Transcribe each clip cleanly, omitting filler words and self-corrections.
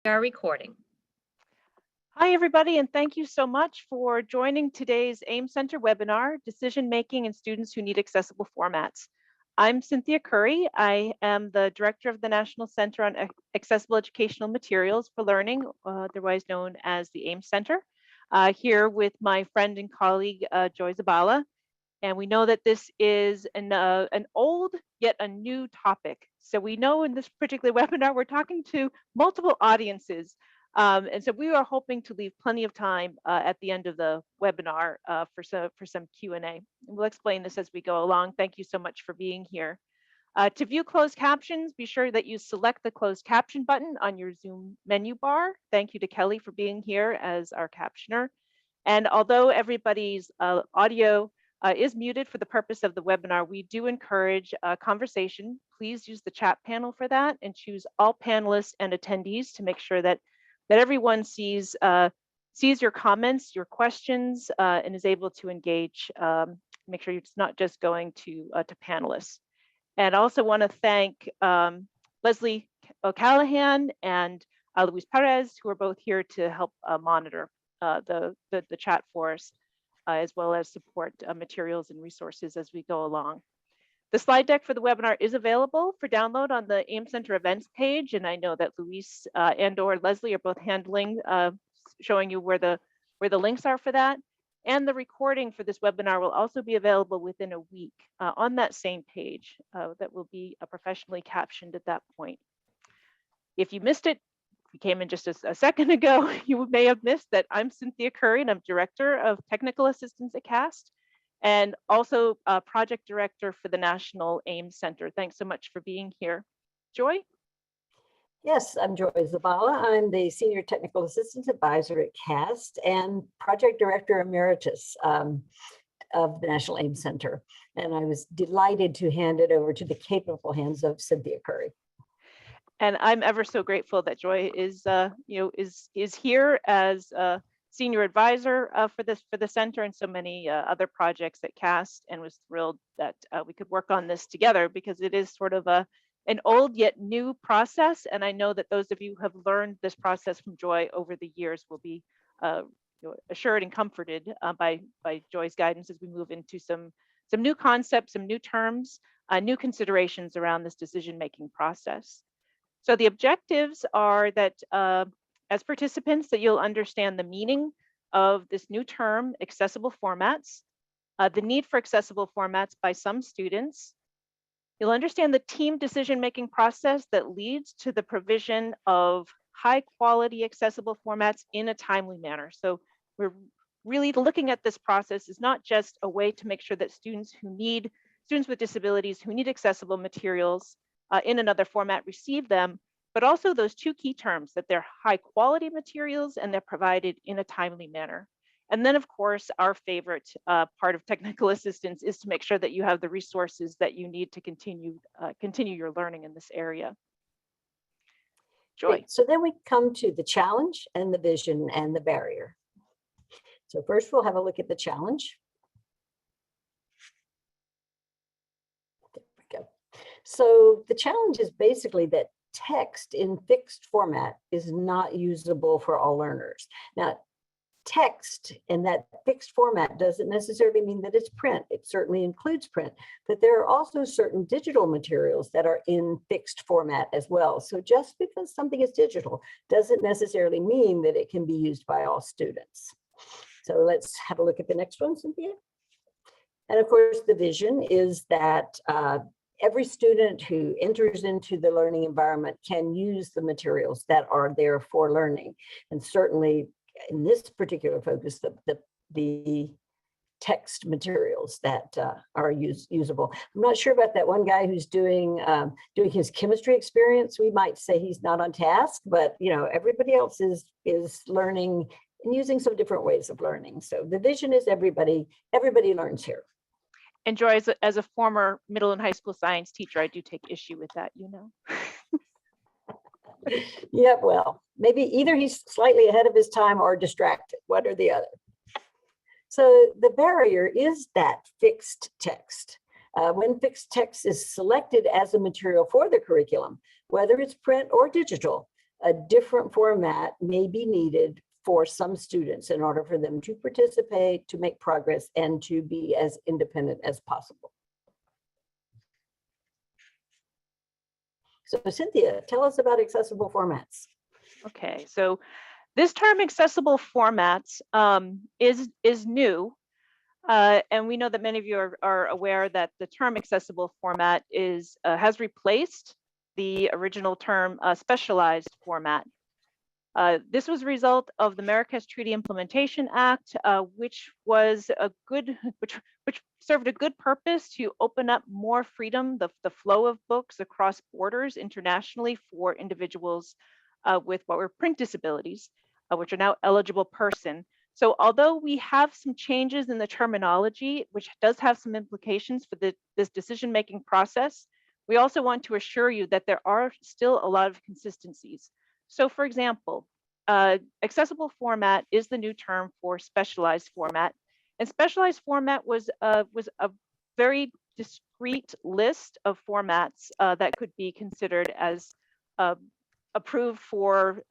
We are recording. Hi, everybody, and thank you so much for joining today's AIM Center webinar, Decision Making and Students Who Need Accessible Formats. I'm Cynthia Curry. I am the Director of the National Center on Accessible Educational Materials for Learning, otherwise known as the AIM Center, here with my friend and colleague, Joy Zabala. And we know that this is an old yet a new topic. So we know in this particular webinar, we're talking to multiple audiences. And so we are hoping to leave plenty of time at the end of the webinar for some Q&A. We'll explain this as we go along. Thank you so much for being here. To view closed captions, be sure that you select the closed caption button on your Zoom menu bar. Thank you to Kelly for being here as our captioner. And although everybody's audio is muted for the purpose of the webinar, we do encourage conversation. Please use the chat panel for that and choose all panelists and attendees to make sure that everyone sees your comments, your questions, and is able to engage. Make sure it's not just going to panelists. And I also want to thank Leslie O'Callahan and Luis Perez, who are both here to help monitor the chat for us, as well as support materials and resources as we go along. The slide deck for the webinar is available for download on the AIM Center events page, and I know that Luis and or Leslie are both handling, showing you where the links are for that. And the recording for this webinar will also be available within a week on that same page that will be professionally captioned at that point. If you missed it, you came in just a second ago, you may have missed that I'm Cynthia Curry and I'm Director of Technical Assistance at CAST and also Project Director for the National AIM Center. Thanks so much for being here. Joy? Yes, I'm Joy Zabala. I'm the Senior Technical Assistance Advisor at CAST and Project Director Emeritus of the National AIM Center. And I was delighted to hand it over to the capable hands of Cynthia Curry. And I'm ever so grateful that Joy is here as a senior advisor for the center and so many other projects at CAST, and was thrilled that we could work on this together because it is sort of an old yet new process. And I know that those of you who have learned this process from Joy over the years will be assured and comforted by Joy's guidance as we move into some new concepts, some new terms, new considerations around this decision-making process. So the objectives are that as participants that you'll understand the meaning of this new term, accessible formats, the need for accessible formats by some students. You'll understand the team decision-making process that leads to the provision of high quality accessible formats in a timely manner. So we're really looking at this process is not just a way to make sure that students with disabilities who need accessible materials in another format receive them, but also those two key terms, that they're high quality materials and they're provided in a timely manner. And then of course, our favorite part of technical assistance is to make sure that you have the resources that you need to continue your learning in this area. Joy. Great. So then we come to the challenge and the vision and the barrier. So first we'll have a look at the challenge. There we go. So the challenge is basically that text in fixed format is not usable for all learners. Now, text in that fixed format doesn't necessarily mean that it's print. It certainly includes print, but there are also certain digital materials that are in fixed format as well. So just because something is digital doesn't necessarily mean that it can be used by all students. So let's have a look at the next one, Cynthia. And of course, the vision is that every student who enters into the learning environment can use the materials that are there for learning. And certainly in this particular focus, the text materials that are usable. I'm not sure about that one guy who's doing his chemistry experience. We might say he's not on task, but everybody else is learning and using some different ways of learning. So the vision is everybody learns here. And Joy, as a former middle and high school science teacher, I do take issue with that, Yeah, well, maybe either he's slightly ahead of his time or distracted, one or the other. So the barrier is that fixed text. When fixed text is selected as a material for the curriculum, whether it's print or digital, a different format may be needed for some students in order for them to participate, to make progress, and to be as independent as possible. So Cynthia, tell us about accessible formats. Okay, so this term accessible formats is new. And we know that many of you are aware that the term accessible format has replaced the original term specialized format. This was a result of the Marrakesh Treaty Implementation Act, which served a good purpose to open up more freedom, the flow of books across borders internationally for individuals with what were print disabilities, which are now eligible person. So although we have some changes in the terminology, which does have some implications for this decision-making process, we also want to assure you that there are still a lot of consistencies. So for example, accessible format is the new term for specialized format. And specialized format was a very discrete list of formats that could be considered as approved for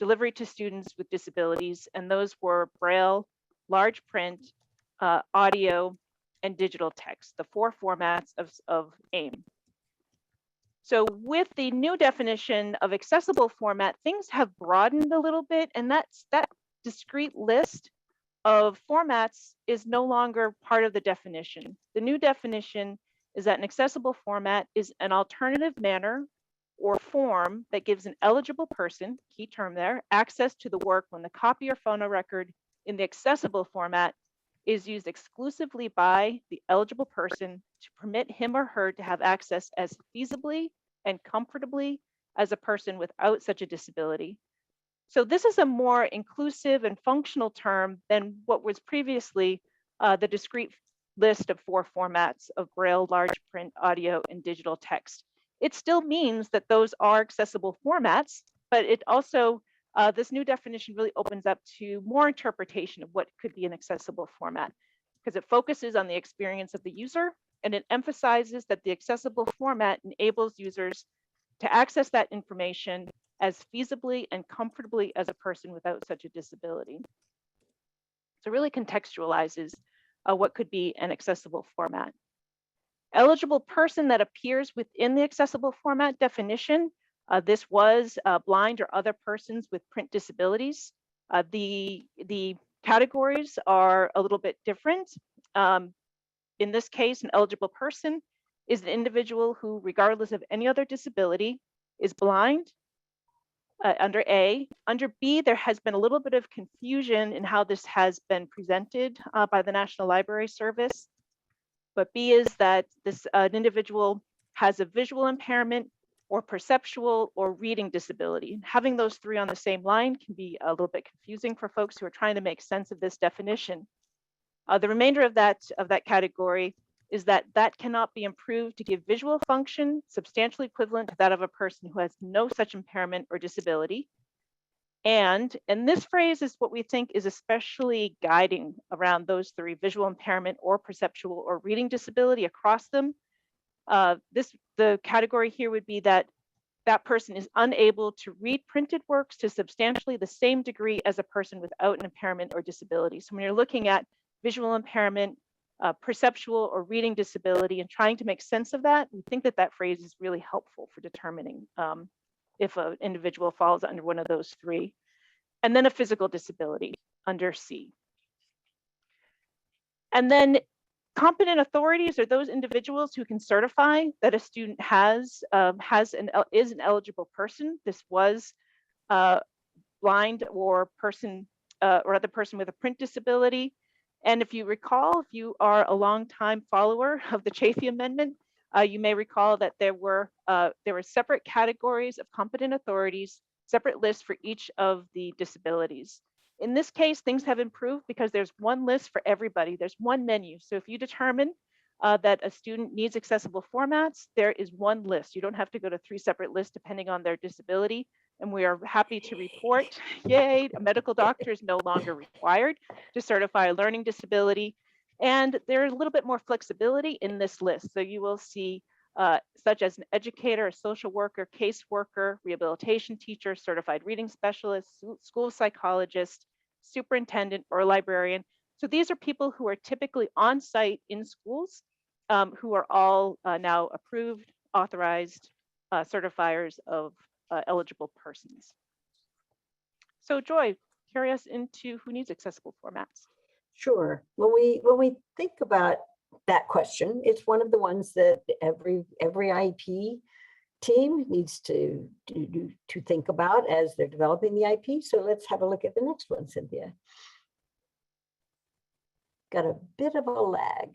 delivery to students with disabilities. And those were Braille, large print, audio, and digital text, the 4 formats of AIM. So with the new definition of accessible format, things have broadened a little bit, and that discrete list of formats is no longer part of the definition. The new definition is that an accessible format is an alternative manner or form that gives an eligible person, key term there, access to the work when the copy or phonorecord in the accessible format is used exclusively by the eligible person to permit him or her to have access as feasibly and comfortably as a person without such a disability. So this is a more inclusive and functional term than what was previously the discrete list of 4 formats of Braille, large print, audio, and digital text. It still means that those are accessible formats, but it also, this new definition really opens up to more interpretation of what could be an accessible format, because it focuses on the experience of the user, and it emphasizes that the accessible format enables users to access that information as feasibly and comfortably as a person without such a disability. So it really contextualizes what could be an accessible format. Eligible person that appears within the accessible format definition, this was blind or other persons with print disabilities. The categories are a little bit different. In this case, an eligible person is an individual who, regardless of any other disability, is blind, under A. Under B, there has been a little bit of confusion in how this has been presented by the National Library Service. But B is that this an individual has a visual impairment or perceptual or reading disability. Having those 3 on the same line can be a little bit confusing for folks who are trying to make sense of this definition. The remainder of that category is that cannot be improved to give visual function substantially equivalent to that of a person who has no such impairment or disability. And this phrase is what we think is especially guiding around those 3, visual impairment or perceptual or reading disability across them. The category here would be that person is unable to read printed works to substantially the same degree as a person without an impairment or disability. So when you're looking at visual impairment, perceptual or reading disability and trying to make sense of that, we think that phrase is really helpful for determining if an individual falls under one of those 3. And then a physical disability under C. And then competent authorities are those individuals who can certify that a student is an eligible person. This was blind or other person with a print disability. And if you recall, if you are a longtime follower of the Chafee Amendment, you may recall that there were separate categories of competent authorities, separate lists for each of the disabilities. In this case, things have improved because there's one list for everybody. There's one menu. So if you determine that a student needs accessible formats, there is one list. You don't have to go to 3 separate lists depending on their disability. And we are happy to report, yay, a medical doctor is no longer required to certify a learning disability. And there's a little bit more flexibility in this list. So you will see such as an educator, a social worker, caseworker, rehabilitation teacher, certified reading specialist, school psychologist, superintendent, or librarian. So these are people who are typically on site in schools, who are all now approved, authorized certifiers of eligible persons. So Joy, carry us into who needs accessible formats. Sure. When we think about that question, it's one of the ones that every IEP team needs to think about as they're developing the IP. So let's have a look at the next one, Cynthia. Got a bit of a lag.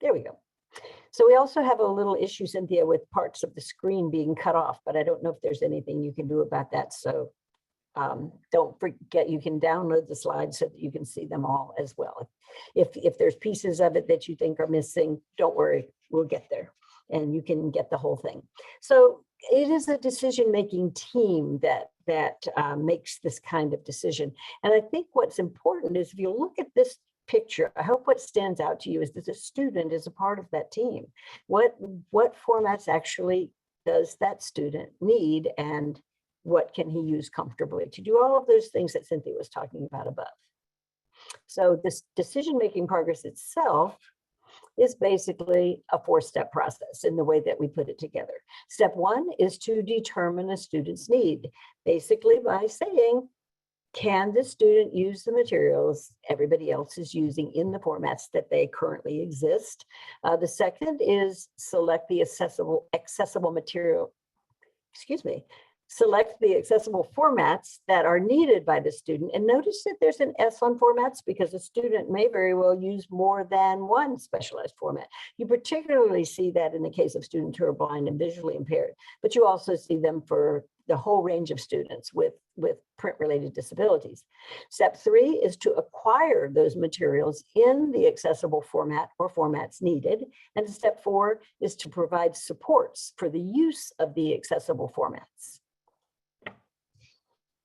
There we go. So we also have a little issue, Cynthia, with parts of the screen being cut off, but I don't know if there's anything you can do about that. So don't forget, you can download the slides so that you can see them all as well. If there's pieces of it that you think are missing, don't worry, we'll get there and you can get the whole thing. So it is a decision-making team that makes this kind of decision. And I think what's important is if you look at this picture, I hope what stands out to you is that the student is a part of that team. What formats actually does that student need, and what can he use comfortably to do all of those things that Cynthia was talking about above? So this decision-making progress itself is basically a 4-step process in the way that we put it together. Step 1 is to determine a student's need, basically by saying, can the student use the materials everybody else is using in the formats that they currently exist? The second is select the accessible material, select the accessible formats that are needed by the student. And notice that there's an S on formats because a student may very well use more than one specialized format. You particularly see that in the case of students who are blind and visually impaired, but you also see them for the whole range of students with print-related disabilities. Step 3 is to acquire those materials in the accessible format or formats needed. And step 4 is to provide supports for the use of the accessible formats.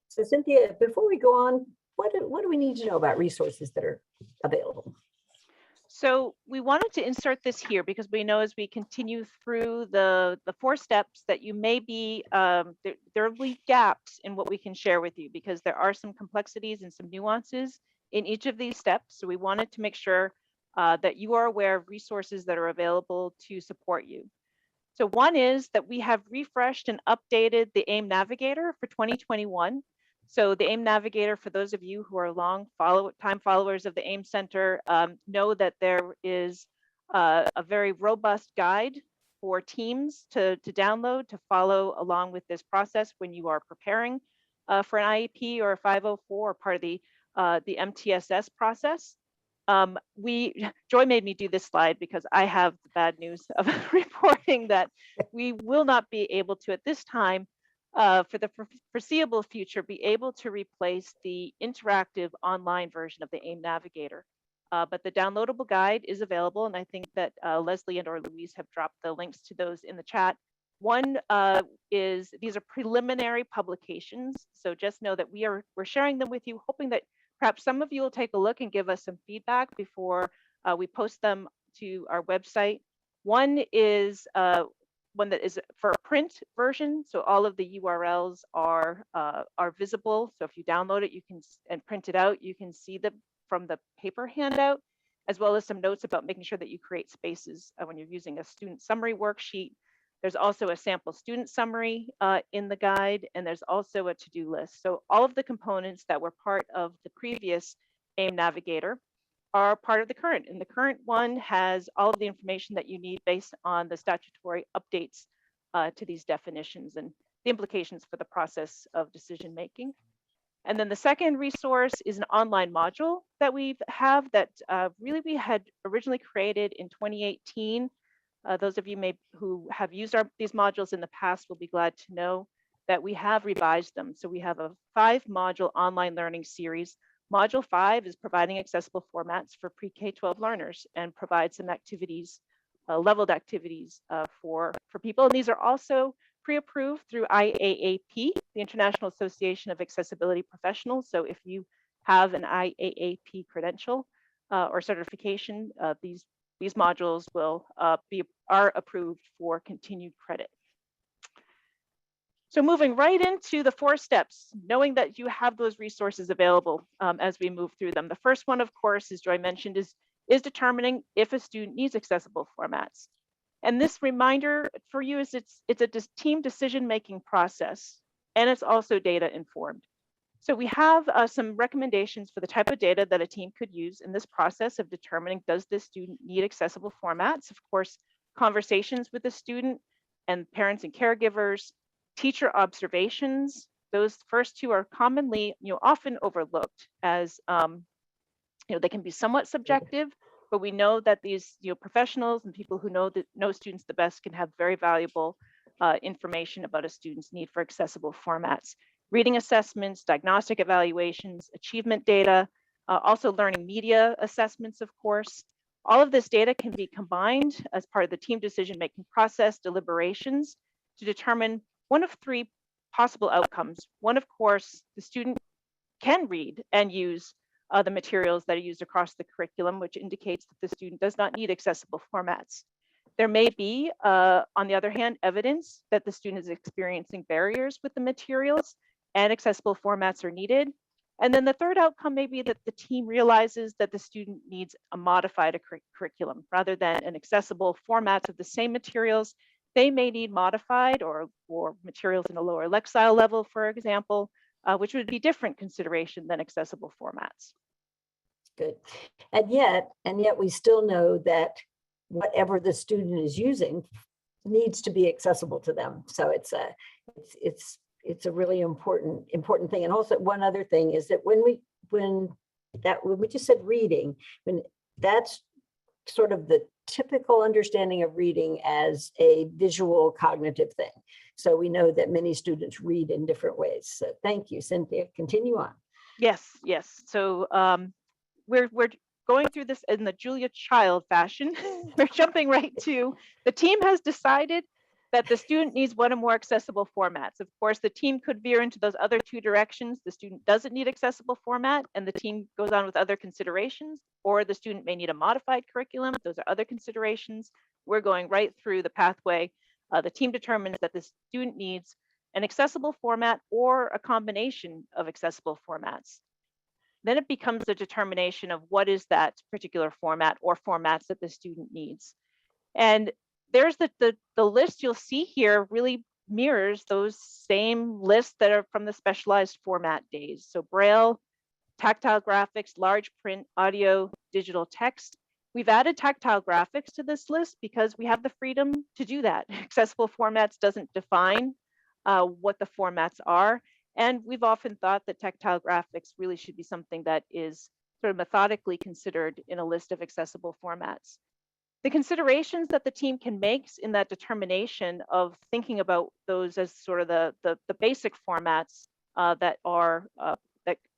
So Cynthia, before we go on, what do we need to know about resources that are available? So we wanted to insert this here because we know as we continue through the 4 steps that you may be, there will be gaps in what we can share with you because there are some complexities and some nuances in each of these steps. So we wanted to make sure that you are aware of resources that are available to support you. So one is that we have refreshed and updated the AIM Navigator for 2021. So the AIM Navigator, for those of you who are time followers of the AIM Center, know that there is a very robust guide for teams to download to follow along with this process when you are preparing for an IEP or a 504 or part of the MTSS process. Joy made me do this slide because I have the bad news of reporting that we will not be able to, at this time, for the foreseeable future, be able to replace the interactive online version of the AIM Navigator. But the downloadable guide is available, and I think that Leslie and or Louise have dropped the links to those in the chat. One is these are preliminary publications, so just know that we're sharing them with you, hoping that perhaps some of you will take a look and give us some feedback before we post them to our website. One is one that is for a print version, so all of the URLs are visible. So if you download it, you can and print it out, you can see them from the paper handout, as well as some notes about making sure that you create spaces when you're using a student summary worksheet. There's also a sample student summary in the guide, and there's also a to-do list. So all of the components that were part of the previous AIM Navigator are part of the current. And the current one has all of the information that you need based on the statutory updates to these definitions and the implications for the process of decision making. And then the second resource is an online module that we have that really we had originally created in 2018. Those of you who have used these modules in the past will be glad to know that we have revised them. So we have a 5-module online learning series. Module 5 is providing accessible formats for pre-K-12 learners and provides some activities, leveled activities for people. And these are also pre-approved through IAAP, the International Association of Accessibility Professionals. So if you have an IAAP credential or certification, these modules will are approved for continued credit. So moving right into the 4 steps, knowing that you have those resources available as we move through them. The first one, of course, as Joy mentioned, is determining if a student needs accessible formats. And this reminder for you is it's a team decision-making process, and it's also data informed. So we have some recommendations for the type of data that a team could use in this process of determining, does this student need accessible formats? Of course, conversations with the student and parents and caregivers, teacher observations. Those first 2 are commonly, often overlooked as, they can be somewhat subjective, but we know that these, professionals and people who know students the best can have very valuable information about a student's need for accessible formats. Reading assessments, diagnostic evaluations, achievement data, also learning media assessments, of course. All of this data can be combined as part of the team decision-making process deliberations to determine one of 3 possible outcomes. One, of course, the student can read and use the materials that are used across the curriculum, which indicates that the student does not need accessible formats. There may be, on the other hand, evidence that the student is experiencing barriers with the materials and accessible formats are needed. And then the third outcome may be that the team realizes that the student needs a modified curriculum rather than an accessible formats of the same materials. They may need modified or materials in a lower Lexile level, for example, which would be different consideration than accessible formats. Good. And yet we still know that whatever the student is using needs to be accessible to them. So it's a really important thing. And also one other thing is that when we just said reading, when that's sort of the typical understanding of reading as a visual cognitive thing. So we know that many students read in different ways. So thank you, Cynthia. Continue on. Yes. So we're going through this in the Julia Child fashion. We're jumping right to the team has decided that the student needs one or more accessible formats. Of course, the team could veer into those other 2 directions. The student doesn't need accessible format and the team goes on with other considerations, or the student may need a modified curriculum. Those are other considerations. We're going right through the pathway. The team determines that the student needs an accessible format or a combination of accessible formats. Then it becomes a determination of what is that particular format or formats that the student needs. And there's the list you'll see here really mirrors those same lists that are from the specialized format days. So Braille, tactile graphics, large print, audio, digital text. We've added tactile graphics to this list because we have the freedom to do that. Accessible formats doesn't define what the formats are. And we've often thought that tactile graphics really should be something that is sort of methodically considered in a list of accessible formats. The considerations that the team can make in that determination of thinking about those as sort of the basic formats that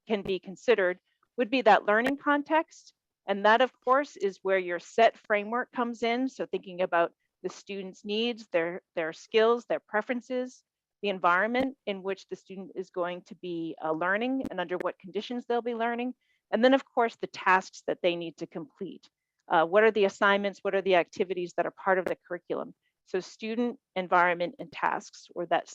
can be considered would be that learning context. And that, of course, is where your set framework comes in. So thinking about the student's needs, their skills, their preferences, the environment in which the student is going to be learning and under what conditions they'll be learning. And then, of course, the tasks that they need to complete. What are the assignments? What are the activities that are part of the curriculum? So student, environment, and tasks, or that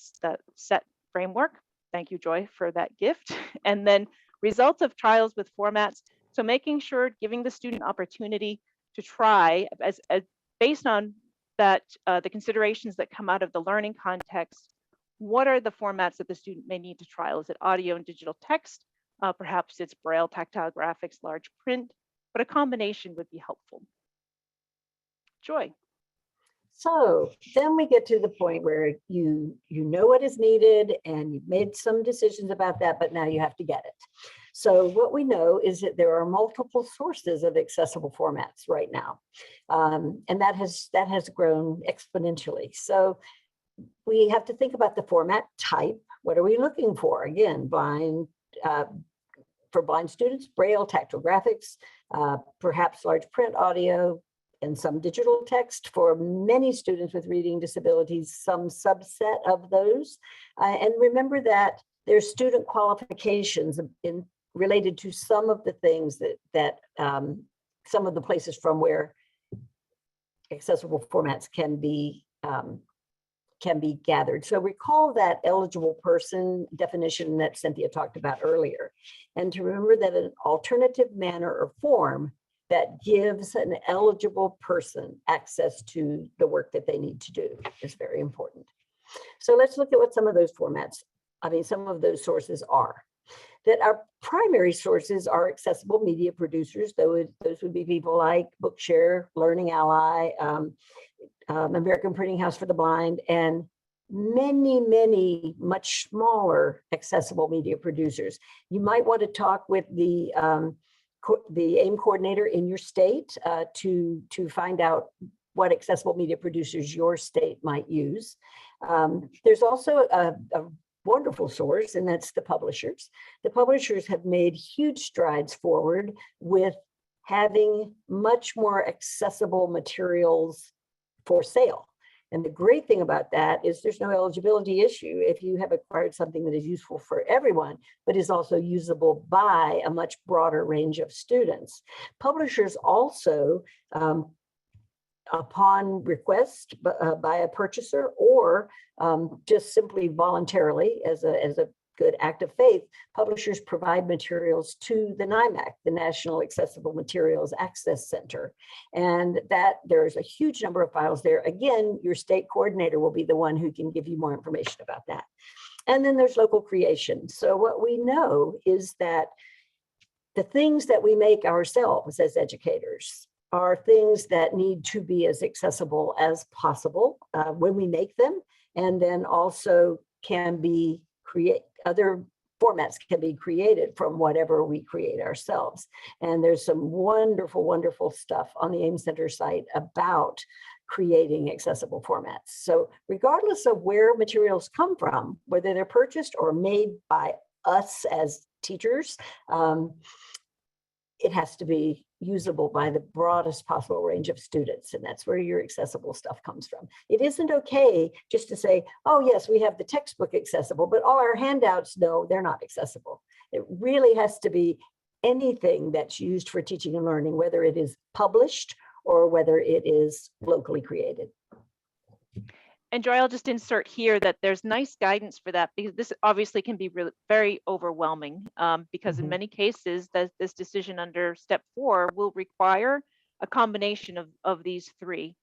set framework. Thank you, Joy, for that gift. And then results of trials with formats. So making sure, giving the student opportunity to try as based on that, the considerations that come out of the learning context, what are the formats that the student may need to trial? Is it audio and digital text? Perhaps it's Braille, tactile graphics, large print, but a combination would be helpful. Joy. So then we get to the point where you know what is needed and you've made some decisions about that, but now you have to get it. So what we know is that there are multiple sources of accessible formats right now. And that has grown exponentially. So we have to think about the format type. What are we looking for? Again, for blind students, Braille, tactile graphics, perhaps large print, audio, and some digital text. For many students with reading disabilities, some subset of those. And remember that there's student qualifications related to some of the things that some of the places from where accessible formats can be gathered. So recall that eligible person definition that Cynthia talked about earlier, and to remember that an alternative manner or form that gives an eligible person access to the work that they need to do is very important. So let's look at what some of those some of those sources are. That our primary sources are accessible media producers. Those would be people like Bookshare, Learning Ally, American Printing House for the Blind, and many much smaller accessible media producers. You might want to talk with the AIM coordinator in your state to find out what accessible media producers your state might use. There's also a wonderful source, and that's the publishers. The publishers have made huge strides forward with having much more accessible materials for sale. And the great thing about that is there's no eligibility issue if you have acquired something that is useful for everyone, but is also usable by a much broader range of students. Publishers also, upon request by a purchaser or just simply voluntarily as a good act of faith, publishers provide materials to the NIMAC, the National Accessible Materials Access Center. And that there's a huge number of files there. Again, your state coordinator will be the one who can give you more information about that. And then there's local creation. So what we know is that the things that we make ourselves as educators are things that need to be as accessible as possible when we make them, and then also can be other formats can be created from whatever we create ourselves. And there's some wonderful stuff on the AIM Center site about creating accessible formats. So regardless of where materials come from, whether they're purchased or made by us as teachers, it has to be usable by the broadest possible range of students. And that's where your accessible stuff comes from. It isn't okay just to say, oh yes, we have the textbook accessible, but all our handouts, no, they're not accessible. It really has to be anything that's used for teaching and learning, whether it is published or whether it is locally created. And Joy, I'll just insert here that there's nice guidance for that, because this obviously can be really very overwhelming, because in many cases, this decision under step 4 will require a combination of these three.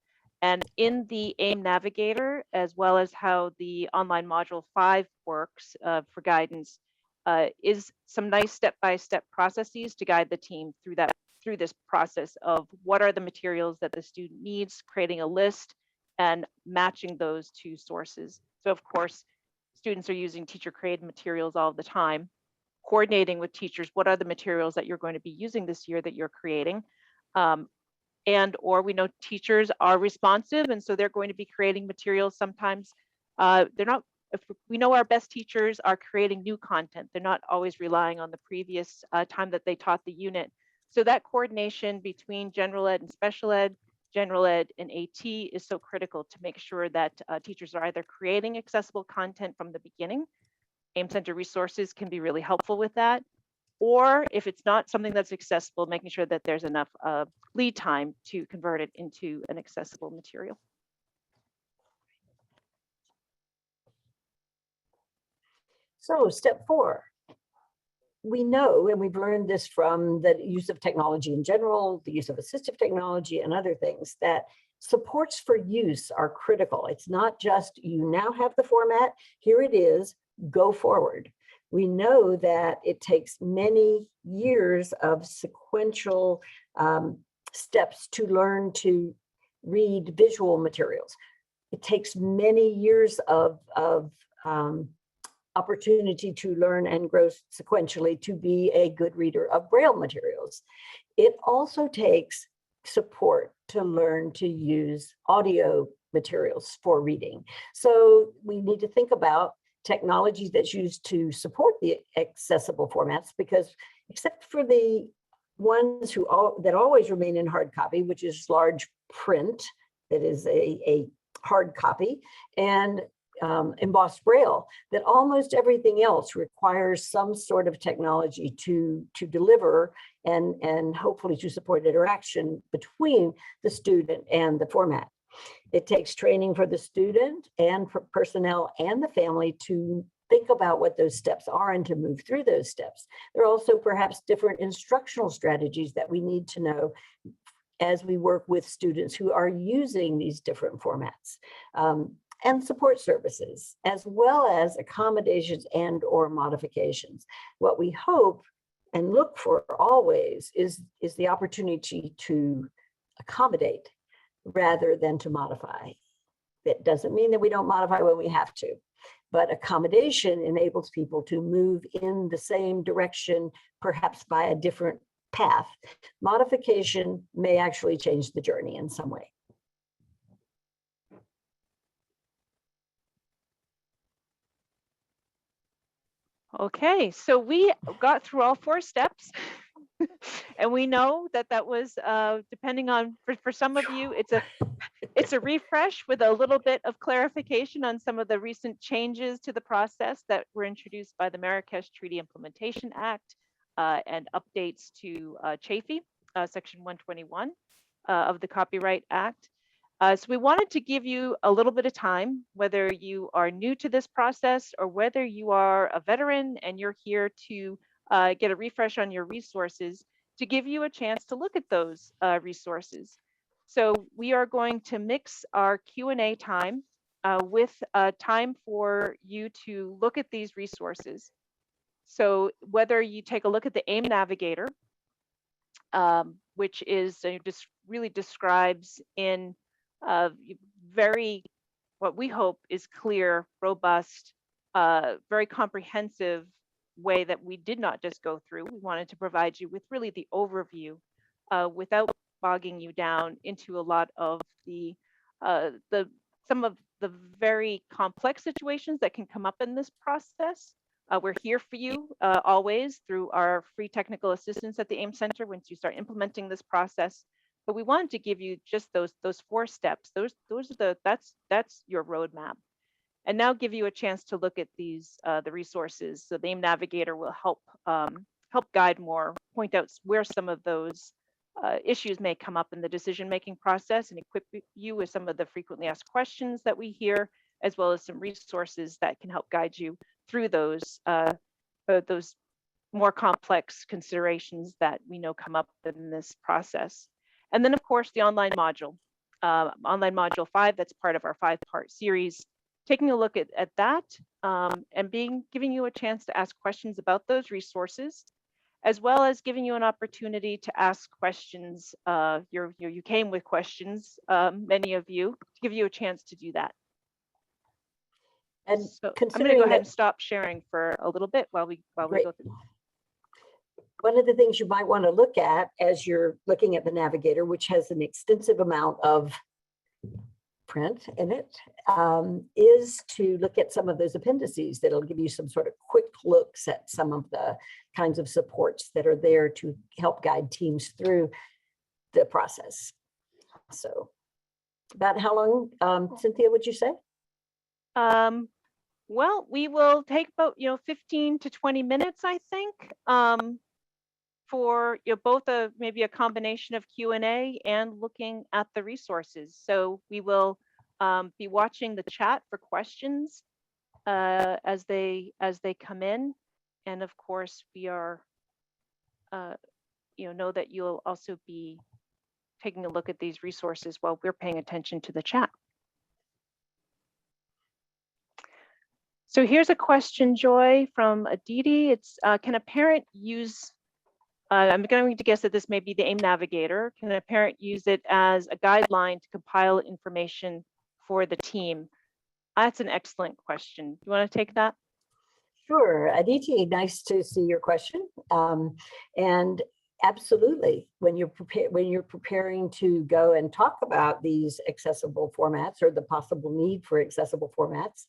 And in the AIM Navigator, as well as how the online module 5 works for guidance, is some nice step-by-step processes to guide the team through this process of what are the materials that the student needs, creating a list, and matching those two sources. So of course, students are using teacher created materials all the time, coordinating with teachers, what are the materials that you're going to be using this year that you're creating? Or we know teachers are responsive, and so they're going to be creating materials. Sometimes they're not, if we know our best teachers are creating new content, they're not always relying on the previous time that they taught the unit. So that coordination between general ed and special ed, general ed and AT is so critical to make sure that teachers are either creating accessible content from the beginning. AIM Center resources can be really helpful with that. Or if it's not something that's accessible, making sure that there's enough lead time to convert it into an accessible material. So step 4. We know, and we've learned this from the use of technology in general, the use of assistive technology and other things, that supports for use are critical. It's not just you now have the format, here it is, go forward. We know that it takes many years of sequential steps to learn to read visual materials. It takes many years of opportunity to learn and grow sequentially to be a good reader of Braille materials. It also takes support to learn to use audio materials for reading. So we need to think about technology that's used to support the accessible formats, because except for the ones that always remain in hard copy, which is large print, that is a hard copy, and embossed braille, that almost everything else requires some sort of technology to deliver and hopefully to support interaction between the student and the format. It takes training for the student and for personnel and the family to think about what those steps are and to move through those steps. There are also perhaps different instructional strategies that we need to know as we work with students who are using these different formats. And support services, as well as accommodations and or modifications. What we hope and look for always is the opportunity to accommodate rather than to modify. That doesn't mean that we don't modify when we have to, but accommodation enables people to move in the same direction, perhaps by a different path. Modification may actually change the journey in some way. Okay, so we got through all 4 steps. And we know that that was, depending on, for some of you, it's a refresh with a little bit of clarification on some of the recent changes to the process that were introduced by the Marrakesh Treaty Implementation Act and updates to Chafee, Section 121 of the Copyright Act. So we wanted to give you a little bit of time, whether you are new to this process or whether you are a veteran and you're here to get a refresh on your resources, to give you a chance to look at those resources. So we are going to mix our Q&A time with time for you to look at these resources. So whether you take a look at the AIM Navigator, which is just really describes in very, what we hope is clear, robust, very comprehensive way that we did not just go through. We wanted to provide you with really the overview without bogging you down into a lot of some of the very complex situations that can come up in this process. We're here for you always through our free technical assistance at the AIM Center once you start implementing this process. But we wanted to give you just those 4 steps. Those are that's your roadmap. And now give you a chance to look at these the resources. So the AIM Navigator will help guide more, point out where some of those issues may come up in the decision-making process, and equip you with some of the frequently asked questions that we hear, as well as some resources that can help guide you through those more complex considerations that we know come up in this process. And then, of course, the online module 5, that's part of our 5-part series, taking a look at that and giving you a chance to ask questions about those resources, as well as giving you an opportunity to ask questions. You came with questions, many of you, to give you a chance to do that. And so I'm going to go ahead and stop sharing for a little bit while we go through. One of the things you might want to look at as you're looking at the Navigator, which has an extensive amount of print in it, is to look at some of those appendices that'll give you some sort of quick looks at some of the kinds of supports that are there to help guide teams through the process. So about how long, Cynthia, would you say? Well, we will take about 15 to 20 minutes, I think, for both maybe a combination of Q&A and looking at the resources. So we will be watching the chat for questions as they come in, and of course we are know that you'll also be taking a look at these resources while we're paying attention to the chat. So here's a question, Joy, from Aditi. It's can a parent use, I'm going to guess that this may be the AIM Navigator. Can a parent use it as a guideline to compile information for the team? That's an excellent question. Do you want to take that? Sure, Aditi, nice to see your question. And absolutely, when you're preparing to go and talk about these accessible formats or the possible need for accessible formats,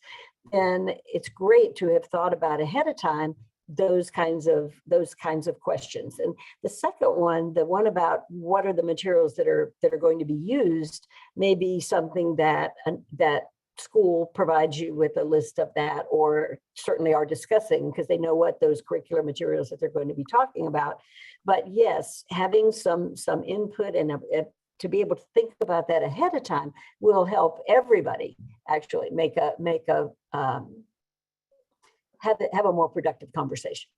then it's great to have thought about ahead of time those kinds of questions. And the second one, the one about what are the materials that are going to be used, may be something that school provides you with a list of that, or certainly are discussing, because they know what those curricular materials that they're going to be talking about. But yes, having some input and to be able to think about that ahead of time will help everybody actually have a more productive conversation.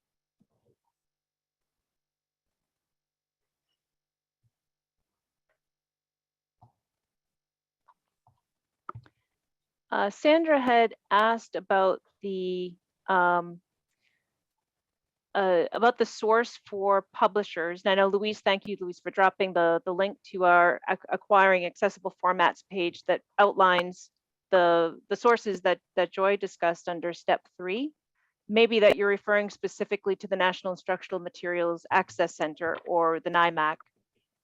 Sandra had asked about the source for publishers. And I know Louise, thank you, Louise, for dropping the link to our acquiring accessible formats page that outlines the sources that Joy discussed under step 3. Maybe that you're referring specifically to the National Instructional Materials Access Center, or the NIMAC.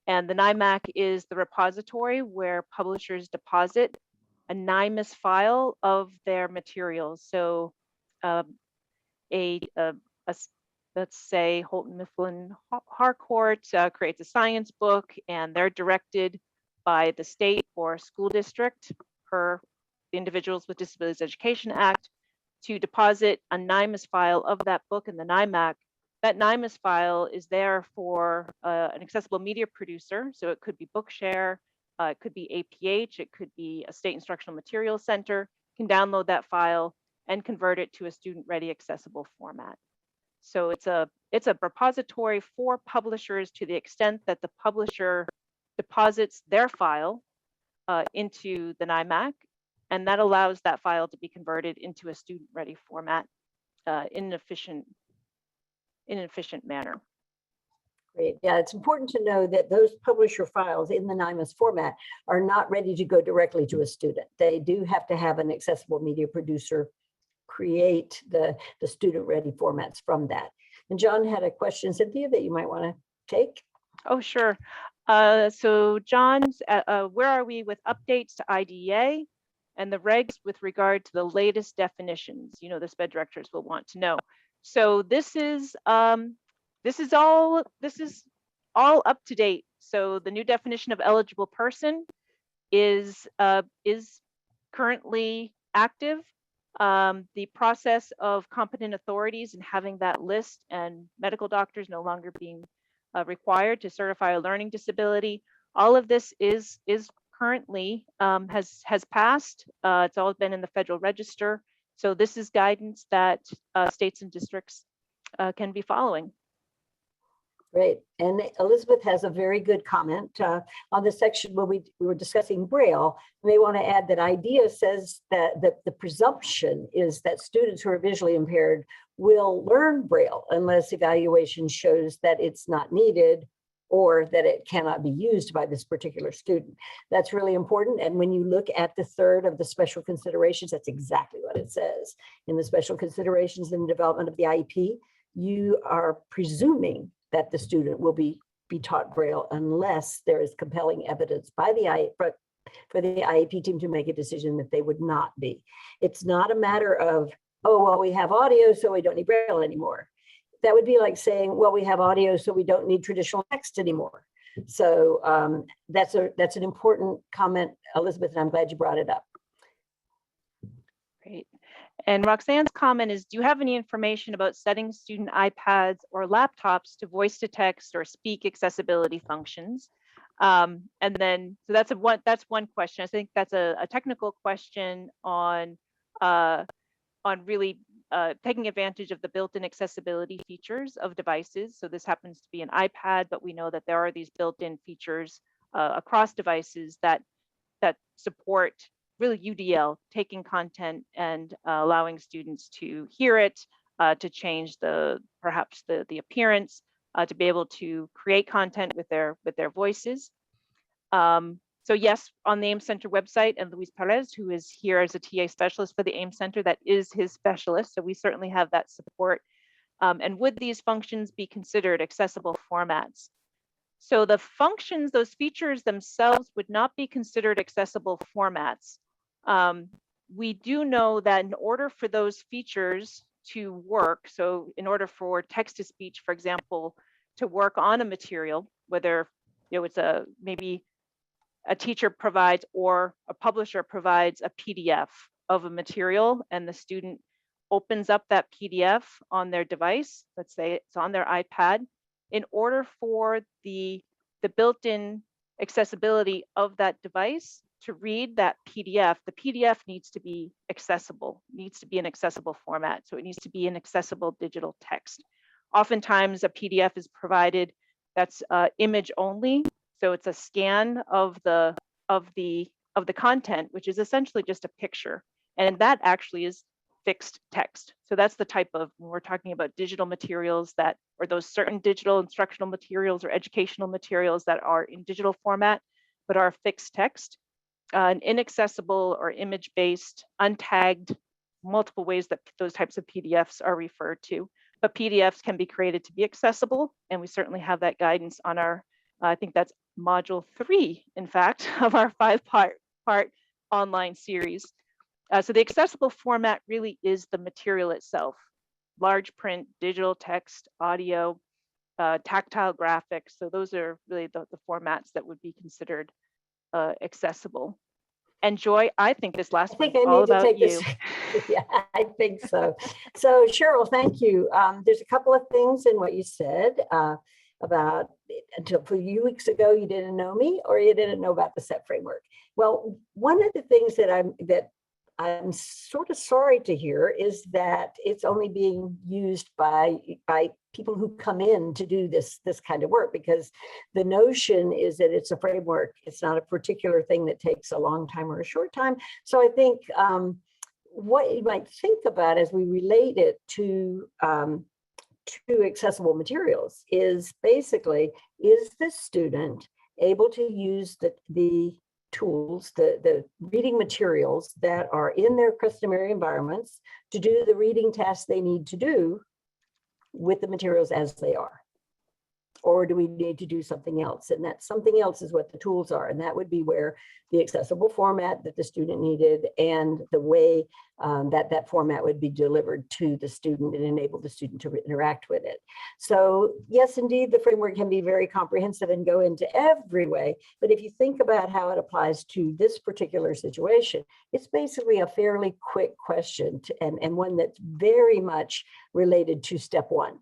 And the NIMAC is the repository where publishers deposit a NIMAS file of their materials. So let's say Houghton Mifflin Harcourt creates a science book, and they're directed by the state or school district per the Individuals with Disabilities Education Act to deposit a NIMAS file of that book in the NIMAC. That NIMAS file is there for an accessible media producer. So it could be Bookshare, it could be APH, it could be a state instructional materials center, can download that file and convert it to a student-ready accessible format. So it's a repository for publishers to the extent that the publisher deposits their file into the NIMAC, and that allows that file to be converted into a student-ready format in an efficient manner. Great. Yeah, it's important to know that those publisher files in the NIMAS format are not ready to go directly to a student. They do have to have an accessible media producer create the student-ready formats from that. And John had a question, Cynthia, that you might want to take. Oh, sure. So John's, where are we with updates to IDEA and the regs with regard to the latest definitions? You know, the SPED directors will want to know. So this is all up to date. So the new definition of eligible person is currently active. The process of competent authorities and having that list, and medical doctors no longer being required to certify a learning disability, all of this is currently has passed. It's all been in the Federal Register. So this is guidance that states and districts can be following. Great. And Elizabeth has a very good comment on the section where we were discussing Braille. And they want to add that IDEA says that the presumption is that students who are visually impaired will learn Braille unless evaluation shows that it's not needed or that it cannot be used by this particular student. That's really important. And when you look at the third of the special considerations, that's exactly what it says. In the special considerations in the development of the IEP, you are presuming that the student will be taught Braille unless there is compelling evidence by for the IEP team to make a decision that they would not be. It's not a matter of, oh, well, we have audio, so we don't need Braille anymore. That would be like saying, well, we have audio, so we don't need traditional text anymore. So that's an important comment, Elizabeth, and I'm glad you brought it up. Great. And Roxanne's comment is, do you have any information about setting student iPads or laptops to voice to text or speak accessibility functions? And then, so that's one question. I think that's a technical question on really taking advantage of the built-in accessibility features of devices. So this happens to be an iPad, but we know that there are these built-in features across devices that support really UDL, taking content and allowing students to hear it, to change perhaps the appearance, to be able to create content with their voices. So yes, on the AIMS Center website, and Luis Perez, who is here as a TA specialist for the AIMS Center, that is his specialist. So we certainly have that support. And would these functions be considered accessible formats? So the functions, those features themselves would not be considered accessible formats. We do know that in order for those features to work, so in order for text-to-speech, for example, to work on a material, whether it's maybe a teacher provides or a publisher provides a PDF of a material, and the student opens up that PDF on their device, let's say it's on their iPad, in order for the built-in accessibility of that device to read that PDF, the PDF needs to be accessible, needs to be an accessible format. So it needs to be an accessible digital text. Oftentimes a PDF is provided that's image only. So it's a scan of the content, which is essentially just a picture. And that actually is fixed text. So that's the type of, when we're talking about digital materials that, or those certain digital instructional materials or educational materials that are in digital format, but are fixed text, an inaccessible or image-based, untagged, multiple ways that those types of PDFs are referred to. But PDFs can be created to be accessible, and we certainly have that guidance on our, I think that's module 3, in fact, of our 5-part online series. So the accessible format really is the material itself: large print, digital text, audio, tactile graphics. So those are really the formats that would be considered accessible. And Joy, I think this last one is all about you. Yeah, I think so. So Cheryl, thank you. There's a couple of things in what you said about until a few weeks ago, you didn't know me or you didn't know about the SET framework. Well, one of the things that I'm sort of sorry to hear is that it's only being used by people who come in to do this kind of work, because the notion is that it's a framework. It's not a particular thing that takes a long time or a short time. So I think what you might think about as we relate it to accessible materials is basically, is the student able to use the tools, the reading materials that are in their customary environments to do the reading tasks they need to do with the materials as they are? Or do we need to do something else? And that something else is what the tools are. And that would be where the accessible format that the student needed and the way that format would be delivered to the student and enable the student to interact with it. So yes, indeed, the framework can be very comprehensive and go into every way. But if you think about how it applies to this particular situation, it's basically a fairly quick question and one that's very much related to step one.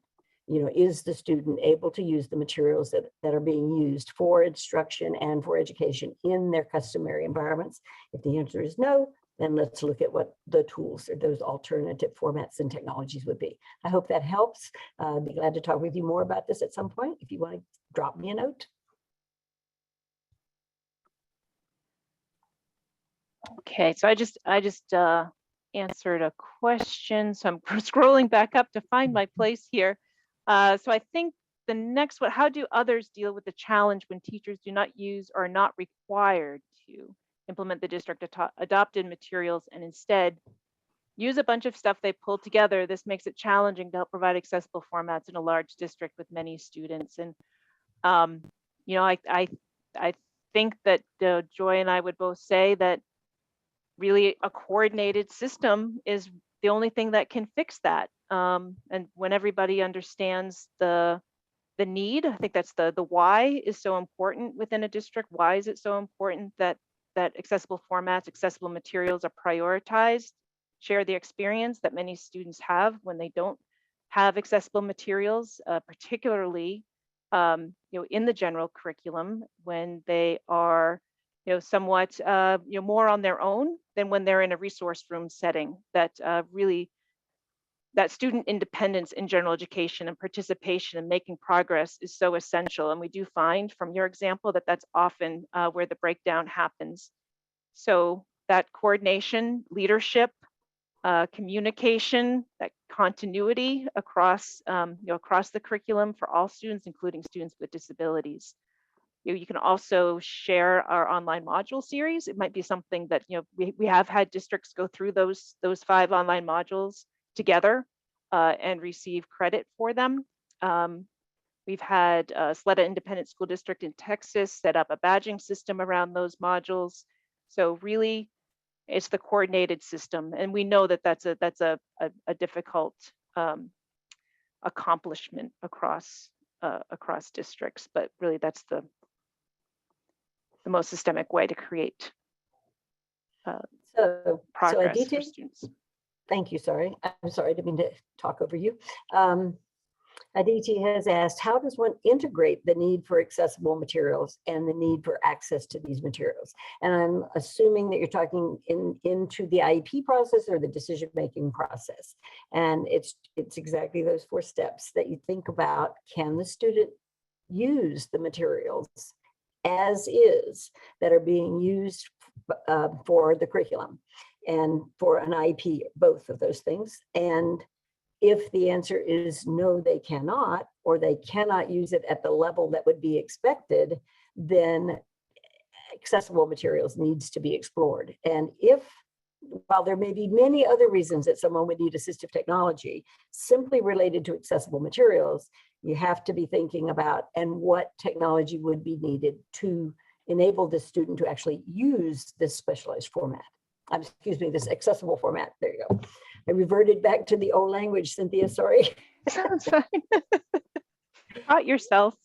You know, is the student able to use the materials that are being used for instruction and for education in their customary environments? If the answer is no, then let's look at what the tools or those alternative formats and technologies would be. I hope that helps. I'd be glad to talk with you more about this at some point if you want to drop me a note. Okay, so I just answered a question. So I'm scrolling back up to find my place here. So I think the next one, how do others deal with the challenge when teachers do not use or are not required to implement the district adopted materials and instead use a bunch of stuff they pulled together? This makes it challenging to help provide accessible formats in a large district with many students. And, you know, I think that Joy and I would both say that really a coordinated system is the only thing that can fix that. And when everybody understands the need, I think that's the why is so important within a district. Why is it so important that accessible formats, accessible materials are prioritized? Share the experience that many students have when they don't have accessible materials, particularly you know, in the general curriculum, when they are somewhat more on their own than when they're in a resource room setting. That really, that student independence in general education and participation and making progress is so essential. And we do find from your example that that's often where the breakdown happens. So that coordination, leadership, communication, that continuity across across the curriculum for all students, including students with disabilities. You can also share our online module series. It might be something that we have had districts go through those 5 online modules together and receive credit for them. We've had Sleta Independent School District in Texas set up a badging system around those modules. So really, it's the coordinated system, and we know that that's a difficult accomplishment across districts. But really, that's the the most systemic way to create So progress for Aditi, students. thank you. Sorry, I'm sorry, I didn't mean to talk over you. Aditi has asked, how does one integrate the need for accessible materials and the need for access to these materials? And I'm assuming that you're talking into the IEP process or the decision-making process. And it's exactly those 4 steps that you think about. Can the student use the materials as is that are being used for the curriculum and for an IEP, both of those things? And if the answer is no, they cannot, or they cannot use it at the level that would be expected, then accessible materials needs to be explored. And while there may be many other reasons that someone would need assistive technology, simply related to accessible materials, you have to be thinking about and what technology would be needed to enable the student to actually use this specialized format. Excuse me, this accessible format. There you go. I reverted back to the old language, Cynthia, sorry. Sounds fine. Taught yourself.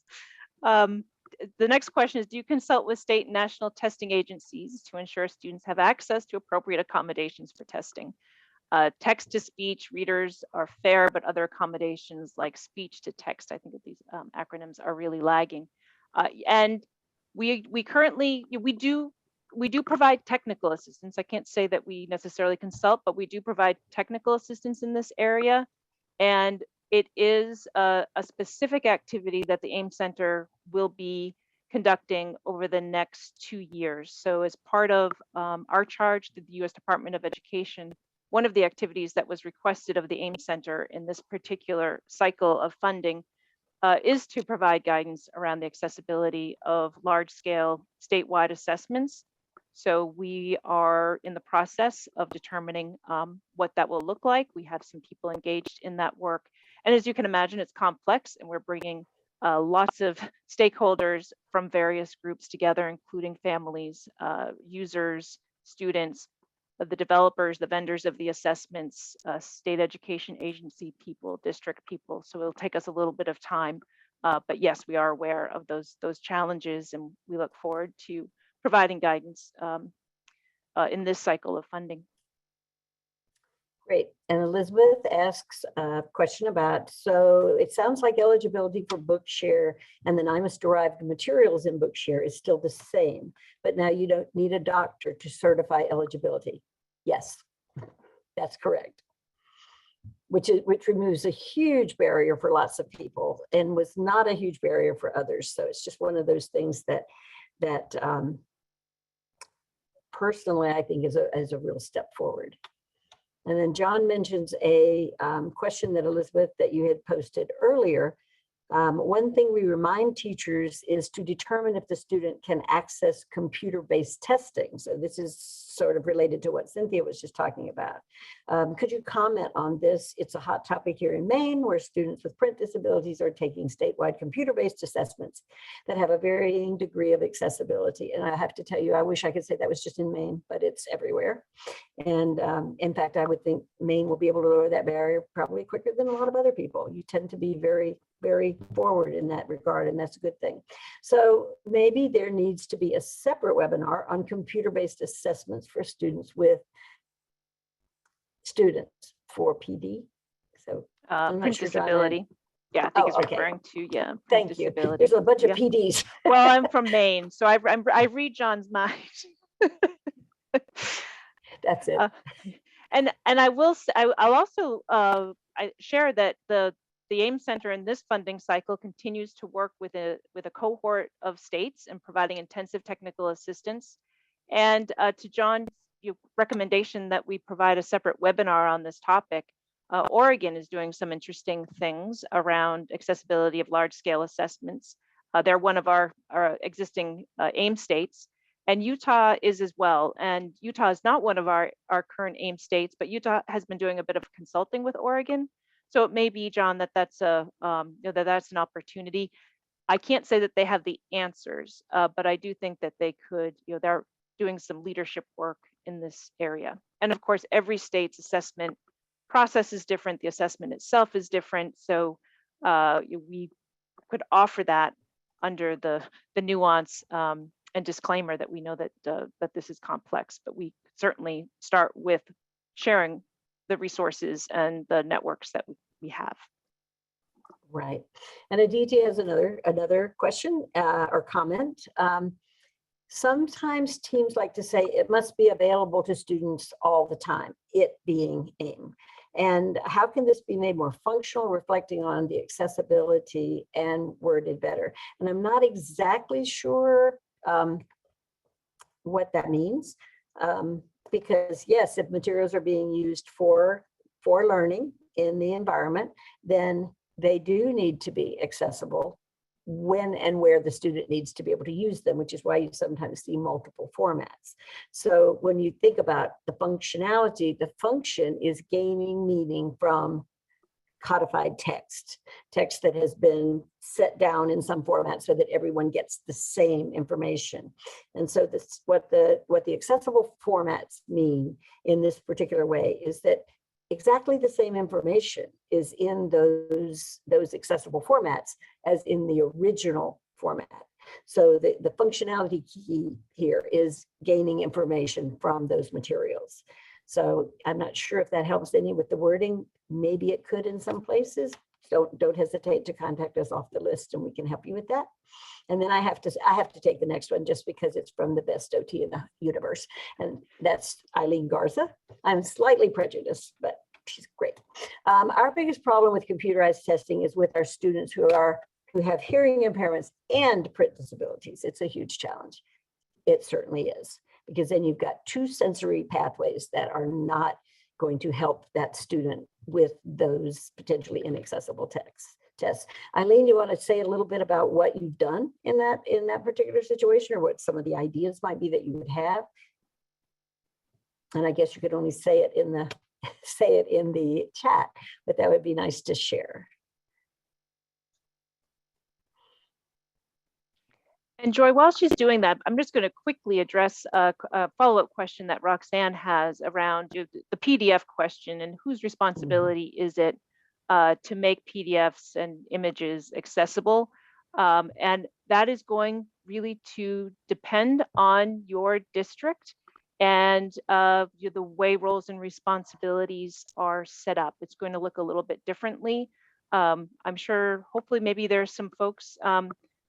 The next question is, do you consult with state and national testing agencies to ensure students have access to appropriate accommodations for testing? Text to speech readers are fair, but other accommodations like speech to text, I think that these acronyms are really lagging. And we currently, we do provide technical assistance. I can't say that we necessarily consult, but we do provide technical assistance in this area. And it is a specific activity that the AIM Center will be conducting over the next 2 years. So as part of our charge to the U.S. Department of Education, one of the activities that was requested of the AIM Center in this particular cycle of funding is to provide guidance around the accessibility of large-scale statewide assessments. So we are in the process of determining what that will look like. We have some people engaged in that work. And as you can imagine, it's complex, and we're bringing lots of stakeholders from various groups together, including families, users, students, the developers, the vendors of the assessments, state education agency people, district people. So it'll take us a little bit of time. But yes, we are aware of those challenges, and we look forward to providing guidance in this cycle of funding. Great. And Elizabeth asks a question about, so it sounds like eligibility for Bookshare and the NIMAS derived materials in Bookshare is still the same, but now you don't need a doctor to certify eligibility. Yes, that's correct. Which removes a huge barrier for lots of people and was not a huge barrier for others. So it's just one of those things that personally I think is a real step forward. And then John mentions a question that Elizabeth, that you had posted earlier. One thing we remind teachers is to determine if the student can access computer-based testing. So this is sort of related to what Cynthia was just talking about. Could you comment on this? It's a hot topic here in Maine, where students with print disabilities are taking statewide computer-based assessments that have a varying degree of accessibility. And I have to tell you, I wish I could say that was just in Maine, but it's everywhere. And in fact, I would think Maine will be able to lower that barrier probably quicker than a lot of other people. You tend to be very, very forward in that regard, and that's a good thing. So maybe there needs to be a separate webinar on computer-based assessments for students for PD. So I'm not Print sure, John, disability. Yeah, I think it's okay. referring to, yeah. Thank you. There's a bunch of PDs. Well, I'm from Maine, so I read John's mind. That's it. And I will say, I'll also I share that the AIM Center in this funding cycle continues to work with a cohort of states and providing intensive technical assistance. And to John's recommendation that we provide a separate webinar on this topic, Oregon is doing some interesting things around accessibility of large-scale assessments. They're one of our existing AIM states, and Utah is as well. And Utah is not one of our current AIM states, but Utah has been doing a bit of consulting with Oregon. So it may be, John, that's an opportunity. I can't say that they have the answers, but I do think that they could. They're doing some leadership work in this area. And of course, every state's assessment process is different. The assessment itself is different. So we could offer that under the nuance and disclaimer that we know that that this is complex, but we certainly start with sharing the resources and the networks that we have. Right. And Aditi has another question or comment. Sometimes teams like to say it must be available to students all the time, it being AIM. And how can this be made more functional, reflecting on the accessibility and worded better? And I'm not exactly sure what that means, because yes, if materials are being used for learning in the environment, then they do need to be accessible when and where the student needs to be able to use them, which is why you sometimes see multiple formats. So when you think about the functionality, the function is gaining meaning from codified text that has been set down in some format so that everyone gets the same information. And so this, what the accessible formats mean in this particular way is that exactly the same information is in those accessible formats as in the original format. So the functionality key here is gaining information from those materials. So I'm not sure if that helps any with the wording. Maybe it could in some places. Don't hesitate to contact us off the list and we can help you with that. And then I have to take the next one just because it's from the best OT in the universe. And that's Eileen Garza. I'm slightly prejudiced, but she's great. Our biggest problem with computerized testing is with our students who have hearing impairments and print disabilities. It's a huge challenge. It certainly is, because then you've got two sensory pathways that are not going to help that student with those potentially inaccessible tests. Eileen, you want to say a little bit about what you've done in that particular situation, or what some of the ideas might be that you would have? And I guess you could only say it in the chat, but that would be nice to share. And Joy, while she's doing that, I'm just going to quickly address a follow-up question that Roxanne has around the PDF question and whose responsibility is it to make PDFs and images accessible. And that is going really to depend on your district and the way roles and responsibilities are set up. It's going to look a little bit differently. I'm sure, hopefully, maybe there's some folks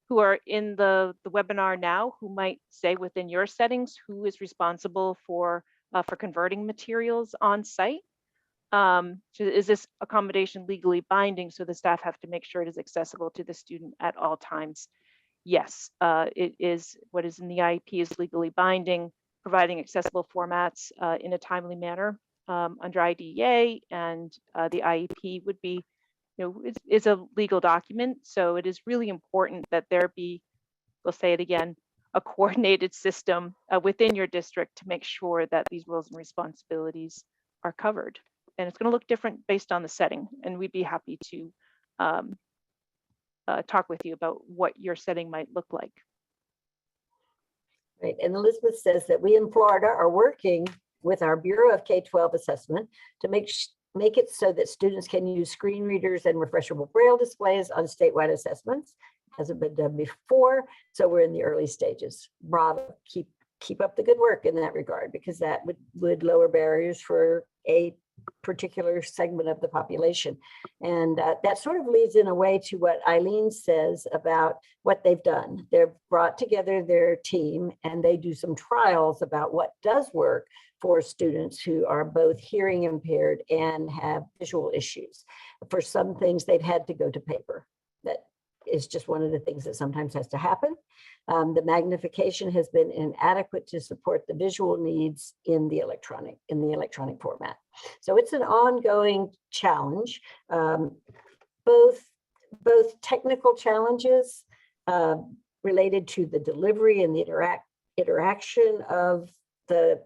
who are in the webinar now who might say within your settings who is responsible for converting materials on site. So is this accommodation legally binding, so the staff have to make sure it is accessible to the student at all times? Yes, it is. What is in the IEP is legally binding, providing accessible formats in a timely manner under IDEA, and the IEP would be, is a legal document. So it is really important that there be, we'll say it again, a coordinated system within your district to make sure that these roles and responsibilities are covered. And it's going to look different based on the setting. And we'd be happy to talk with you about what your setting might look like. Right. And Elizabeth says that we in Florida are working with our Bureau of K-12 Assessment to make it so that students can use screen readers and refreshable Braille displays on statewide assessments. Hasn't been done before, so we're in the early stages. Bravo, keep up the good work in that regard, because that would lower barriers for a particular segment of the population. And that sort of leads in a way to what Eileen says about what they've done. They've brought together their team and they do some trials about what does work for students who are both hearing impaired and have visual issues. For some things, they've had to go to paper. That is just one of the things that sometimes has to happen. The magnification has been inadequate to support the visual needs in the electronic format. So it's an ongoing challenge, both technical challenges related to the delivery and the interaction of the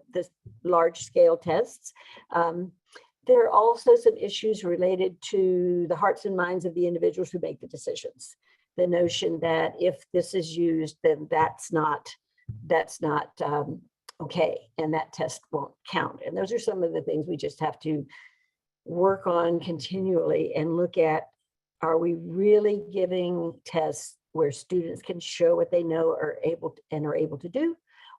large scale tests. There are also some issues related to the hearts and minds of the individuals who make the decisions. The notion that if this is used, then that's not okay, and that test won't count. And those are some of the things we just have to work on continually and look at. Are we really giving tests where students can show what they know are able to do?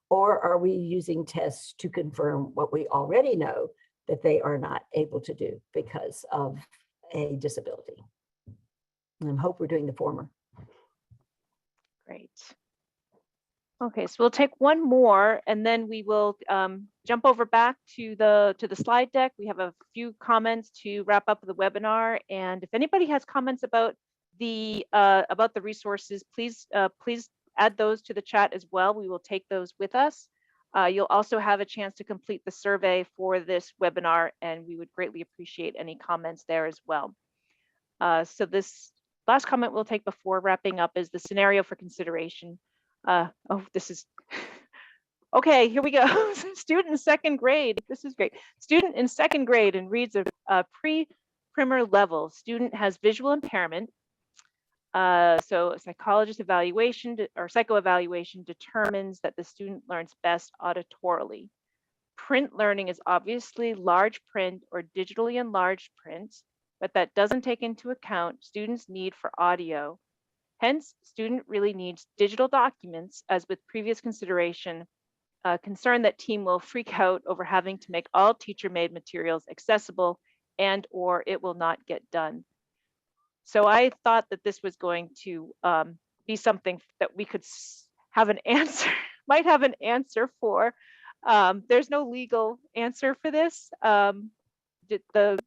Or are we using tests to confirm what we already know that they are not able to do because of a disability? And I hope we're doing the former. Great. Okay, so we'll take one more and then we will jump over back to the slide deck. We have a few comments to wrap up the webinar, and if anybody has comments about the resources, please add those to the chat as well. We will take those with us. You'll also have a chance to complete the survey for this webinar, and we would greatly appreciate any comments there as well. So this last comment we'll take before wrapping up is the scenario for consideration. Oh, this is, okay, here we go. Student in second grade, this is great. Student in second grade and reads a pre-primer level. Student has visual impairment. So a psychologist evaluation or psychoevaluation determines that the student learns best auditorily. Print learning is obviously large print or digitally enlarged print, but that doesn't take into account students' need for audio. Hence, student really needs digital documents, as with previous consideration, concern that team will freak out over having to make all teacher-made materials accessible and/or it will not get done. So I thought that this was going to be something that we could have an answer, might have an answer for. There's no legal answer for this. The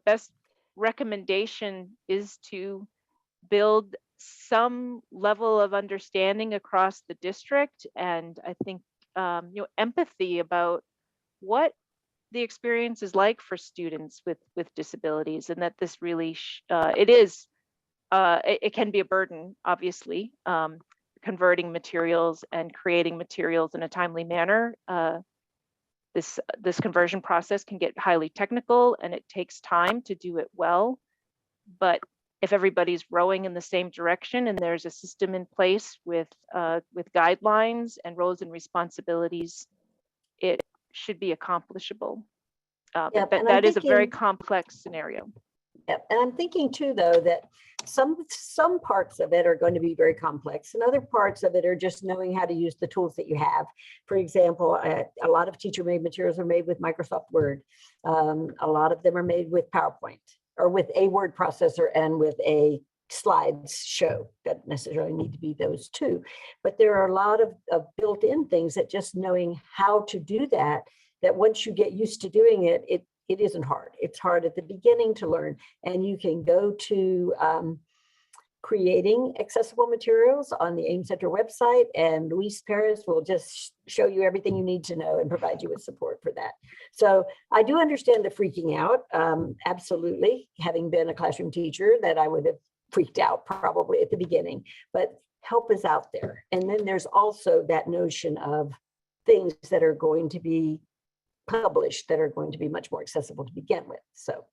best recommendation is to build some level of understanding across the district, and I think empathy about what the experience is like for students with disabilities, and that this really it can be a burden, obviously, converting materials and creating materials in a timely manner. This conversion process can get highly technical and it takes time to do it well, but if everybody's rowing in the same direction and there's a system in place with guidelines and roles and responsibilities, it should be accomplishable. Yep, but that is a very complex scenario. Yep. And I'm thinking too, though, that some parts of it are going to be very complex and other parts of it are just knowing how to use the tools that you have. For example, a lot of teacher-made materials are made with Microsoft Word. A lot of them are made with PowerPoint or with a word processor and with a slideshow. Doesn't necessarily need to be those two, but there are a lot of built-in things that just knowing how to do that once you get used to doing it, it isn't hard. It's hard at the beginning to learn, and you can go to creating accessible materials on the AIM Center website, and Luis Perez will just show you everything you need to know and provide you with support for that. So I do understand the freaking out. Absolutely, having been a classroom teacher, that I would have freaked out probably at the beginning, but help is out there. And then there's also that notion of things that are going to be published that are going to be much more accessible to begin with. So,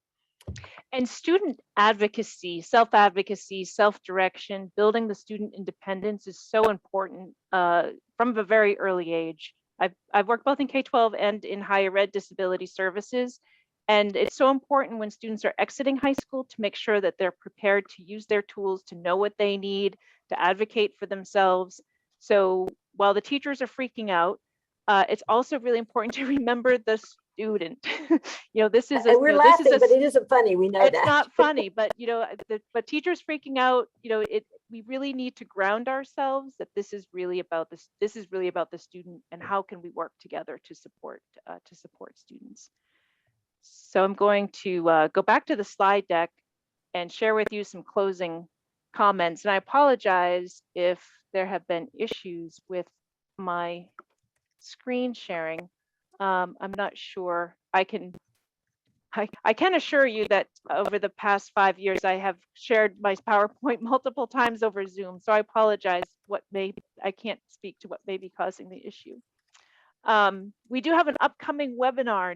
and student advocacy, self-advocacy, self-direction, building the student independence is so important from a very early age. I've worked both in K-12 and in higher ed disability services, and it's so important when students are exiting high school to make sure that they're prepared to use their tools, to know what they need, to advocate for themselves. So while the teachers are freaking out, it's also really important to remember the student. This is we're laughing, but it isn't funny. We know it's that. It's not funny, but but teachers freaking out. We really need to ground ourselves that this is really about this. This is really about the student, and how can we work together to support students. So I'm going to go back to the slide deck and share with you some closing comments. And I apologize if there have been issues with my screen sharing. I'm not sure. I can assure you that over the past 5 years, I have shared my PowerPoint multiple times over Zoom. So I apologize. I can't speak to what may be causing the issue. We do have an upcoming webinar.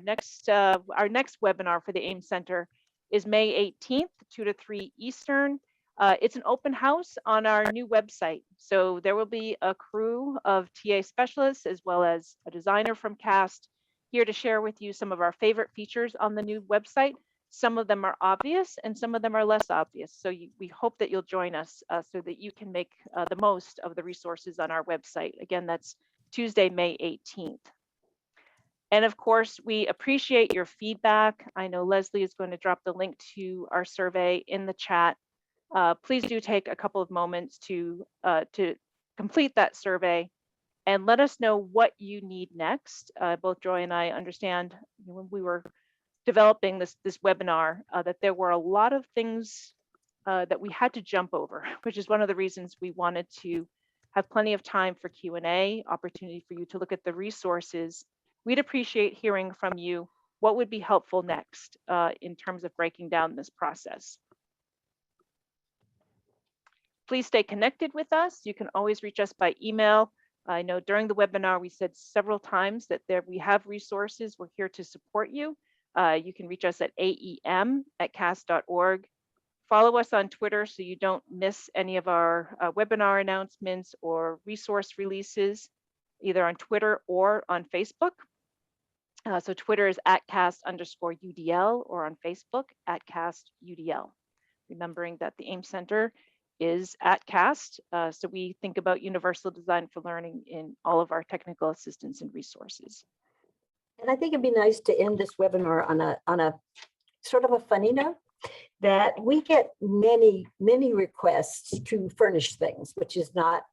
Our next webinar for the AIM Center is May 18th, 2 to 3 Eastern. It's an open house on our new website. So there will be a crew of TA specialists as well as a designer from CAST here to share with you some of our favorite features on the new website. Some of them are obvious and some of them are less obvious. So we hope that you'll join us so that you can make the most of the resources on our website. Again, that's Tuesday, May 18th. And of course, we appreciate your feedback. I know Leslie is going to drop the link to our survey in the chat. Please do take a couple of moments to complete that survey and let us know what you need next. Both Joy and I understand when we were developing this webinar that there were a lot of things that we had to jump over, which is one of the reasons we wanted to have plenty of time for Q&A, opportunity for you to look at the resources. We'd appreciate hearing from you what would be helpful next in terms of breaking down this process. Please stay connected with us. You can always reach us by email. I know during the webinar, we said several times that we have resources. We're here to support you. You can reach us at aem@cast.org. Follow us on Twitter so you don't miss any of our webinar announcements or resource releases, either on Twitter or on Facebook. So Twitter is @cast_UDL or on Facebook @castUDL. Remembering that the AIM Center is at CAST, so we think about universal design for learning in all of our technical assistance and resources. And I think it'd be nice to end this webinar on a sort of a funny note, that we get many requests to furnish things, which is not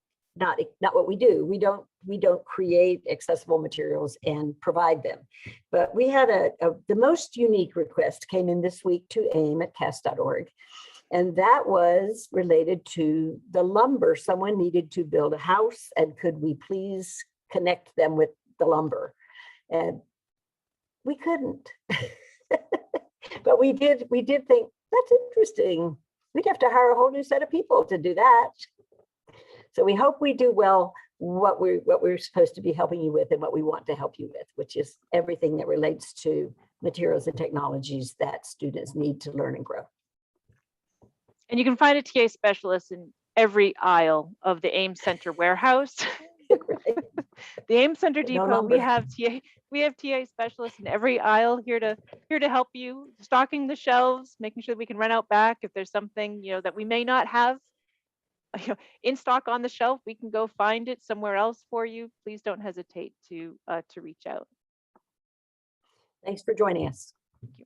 what we do. We don't create accessible materials and provide them. But we had the most unique request came in this week to aim@cast.org. And that was related to the lumber. Someone needed to build a house, and could we please connect them with the lumber? And we couldn't. But we did think, that's interesting. We'd have to hire a whole new set of people to do that. So we hope we do well what we're supposed to be helping you with and what we want to help you with, which is everything that relates to materials and technologies that students need to learn and grow. And you can find a TA specialist in every aisle of the AIM Center warehouse. Right. The AIM Center No Depot, lumber. we have TA specialists in every aisle here to help you, stocking the shelves, making sure we can run out back if there's something that we may not have in stock on the shelf. We can go find it somewhere else for you. Please don't hesitate to reach out. Thanks for joining us. Thank you.